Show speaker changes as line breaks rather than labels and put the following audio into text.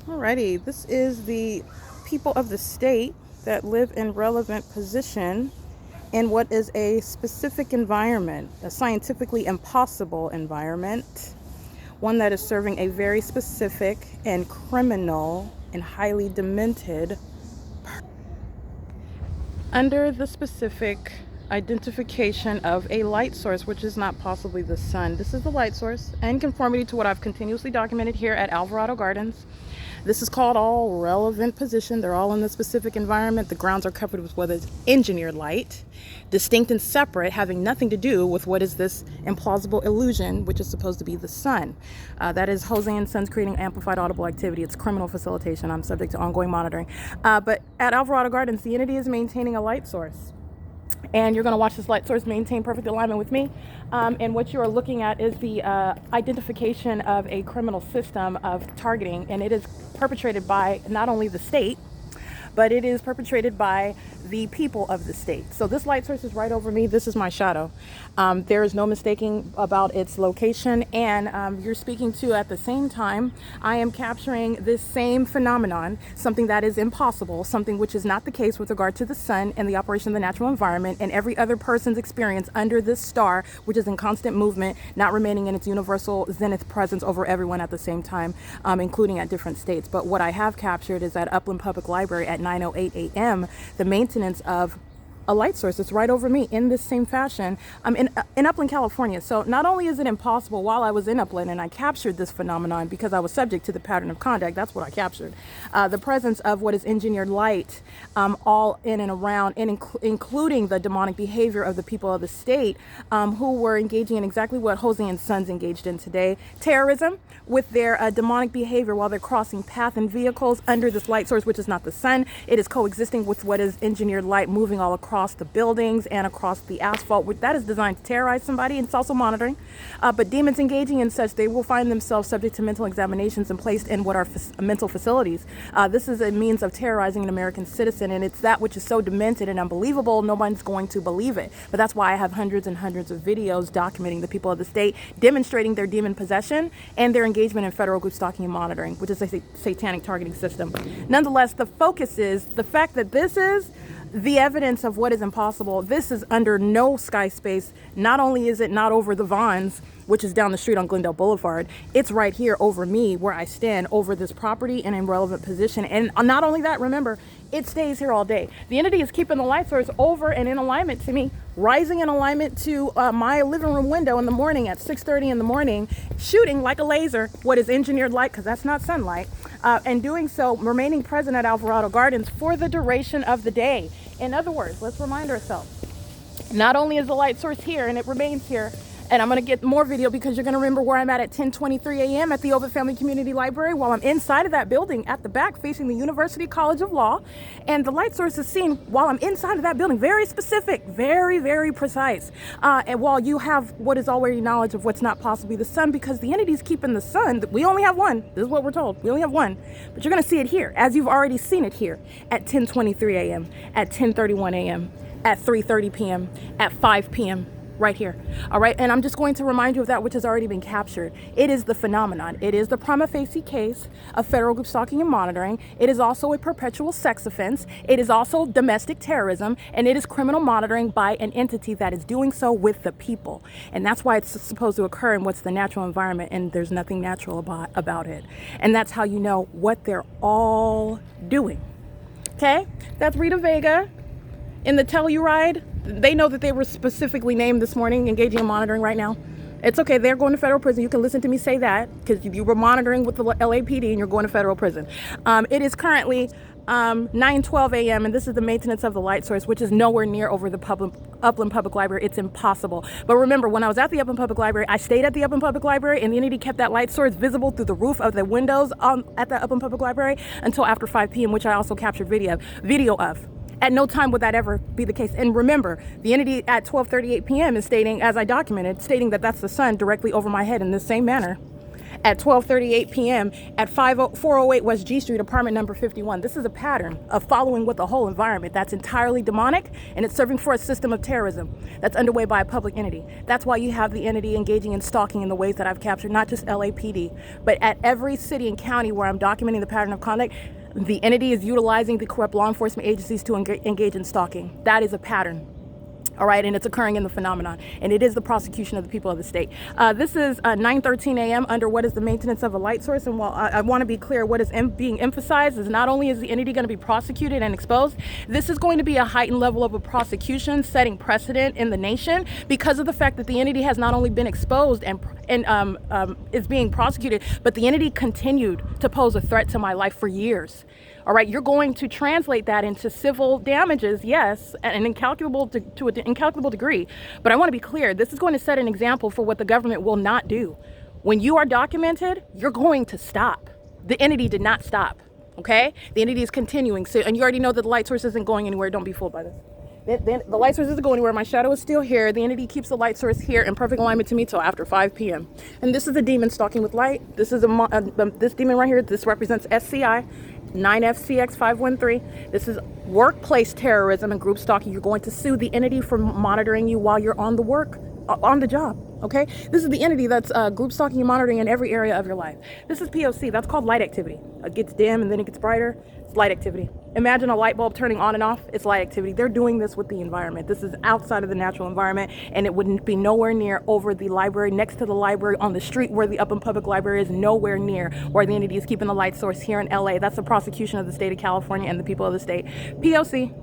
Alrighty, this is the people of the state that live in relevant position in what is a specific environment, a scientifically impossible environment, one that is serving a very specific and criminal and highly demented under the specific identification of a light source, which is not possibly the sun. This is the light source in conformity to what I've continuously documented here at Alvarado Gardens. This is called all relevant position. They're all in the specific environment. The grounds are covered with what is engineered light, distinct and separate, having nothing to do with what is this implausible illusion, which is supposed to be the sun. That is Jose and Sons creating amplified audible activity. It's criminal facilitation. I'm subject to ongoing monitoring. But at Alvarado Gardens, the entity is maintaining a light source. And you're going to watch this light source maintain perfect alignment with me. And what you are looking at is the identification of a criminal system of targeting. And it is perpetrated by not only the state, but it is perpetrated by the people of the state. So this light source is right over me. This is my shadow. There is no mistaking about its location, and you're speaking to at the same time. I am capturing this same phenomenon, something that is impossible, something which is not the case with regard to the sun and the operation of the natural environment and every other person's experience under this star, which is in constant movement, not remaining in its universal zenith presence over everyone at the same time, including at different states. But what I have captured is at Upland Public Library at 9:08 a.m., the maintenance of a light source. It's right over me in this same fashion. I'm in Upland, California. So not only is it impossible while I was in Upland and I captured this phenomenon because I was subject to the pattern of conduct, that's what I captured. The presence of what is engineered light all in and around, and including the demonic behavior of the people of the state who were engaging in exactly what Jose and Sons engaged in today. Terrorism with their demonic behavior while they're crossing path in vehicles under this light source, which is not the sun. It is coexisting with what is engineered light moving all across the buildings and across the asphalt. That is designed to terrorize somebody, and it's also monitoring. But demons engaging in such, they will find themselves subject to mental examinations and placed in what are mental facilities. This is a means of terrorizing an American citizen, and it's that which is so demented and unbelievable, no one's going to believe it. But that's why I have hundreds and hundreds of videos documenting the people of the state, demonstrating their demon possession and their engagement in federal group stalking and monitoring, which is a satanic targeting system. Nonetheless, the focus is the fact that this is the evidence of what is impossible. This is under no sky space. Not only is it not over the Vons, which is down the street on Glendale Boulevard, it's right here over me where I stand over this property in a relevant position. And not only that, remember, it stays here all day. The entity is keeping the light source over and in alignment to me, rising in alignment to my living room window in the morning at 6:30 in the morning, shooting like a laser what is engineered light, because that's not sunlight, and doing so, remaining present at Alvarado Gardens for the duration of the day. In other words, let's remind ourselves, not only is the light source here and it remains here, and I'm going to get more video because you're going to remember where I'm at 10:23 a.m. at the Ovid Family Community Library while I'm inside of that building at the back facing the University College of Law. And the light source is seen while I'm inside of that building. Very specific, very, very precise. And while you have what is already knowledge of what's not possibly the sun, because the entity's keeping the sun, we only have one. This is what we're told. We only have one. But you're going to see it here, as you've already seen it here at 10:23 a.m., at 10:31 a.m., at 3:30 p.m., at 5 p.m., right here. All right. And I'm just going to remind you of that which has already been captured. It is the phenomenon. It is the prima facie case of federal group stalking and monitoring. It is also a perpetual sex offense. It is also domestic terrorism, and it is criminal monitoring by an entity that is doing so with the people. And that's why it's supposed to occur in what's the natural environment, and there's nothing natural about it. And that's how you know what they're all doing. Okay. That's Rita Vega in the Telluride. They know that they were specifically named this morning, engaging in monitoring right now. It's okay. They're going to federal prison. You can listen to me say that because you were monitoring with the LAPD and you're going to federal prison. It is currently 9:12 a.m. and this is the maintenance of the light source, which is nowhere near over the Upland Public Library. It's impossible. But remember, when I was at the Upland Public Library, I stayed at the Upland Public Library, and the entity kept that light source visible through the roof of the windows at the Upland Public Library until after 5 p.m., which I also captured video of. At no time would that ever be the case. And remember, the entity at 12:38 p.m. is stating, as I documented, stating that that's the sun directly over my head in this same manner. at 12:38 p.m. at 408 West G Street, apartment number 51. This is a pattern of following with the whole environment that's entirely demonic, and it's serving for a system of terrorism that's underway by a public entity. That's why you have the entity engaging in stalking in the ways that I've captured, not just LAPD, but at every city and county where I'm documenting the pattern of conduct. The entity is utilizing the corrupt law enforcement agencies to engage in stalking. That is a pattern. All right, and it's occurring in the phenomenon, and it is the prosecution of the people of the state. This is 9:13 a.m. under what is the maintenance of a light source, and while I want to be clear, what is being emphasized is not only is the entity going to be prosecuted and exposed, this is going to be a heightened level of a prosecution, setting precedent in the nation because of the fact that the entity has not only been exposed and is being prosecuted, but the entity continued to pose a threat to my life for years. All right, you're going to translate that into civil damages, yes, and incalculable to an incalculable degree. But I want to be clear, this is going to set an example for what the government will not do. When you are documented, you're going to stop. The entity did not stop, okay? The entity is continuing. So, and you already know that the light source isn't going anywhere. Don't be fooled by this. The light source isn't going anywhere. My shadow is still here. The entity keeps the light source here in perfect alignment to me till after 5 p.m. And this is a demon stalking with light. This is this demon right here. This represents SCI. 9FCX513. This is workplace terrorism and group stalking. You're going to sue the entity for monitoring you while you're on the job. Okay? This is the entity that's group stalking and monitoring in every area of your life. This is P.O.C. That's called light activity. It gets dim and then it gets brighter. It's light activity. Imagine a light bulb turning on and off. It's light activity. They're doing this with the environment. This is outside of the natural environment, and it wouldn't be nowhere near over the library, next to the library, on the street where the Upland Public Library is, nowhere near where the entity is keeping the light source here in LA. That's the prosecution of the state of California and the people of the state. P.O.C.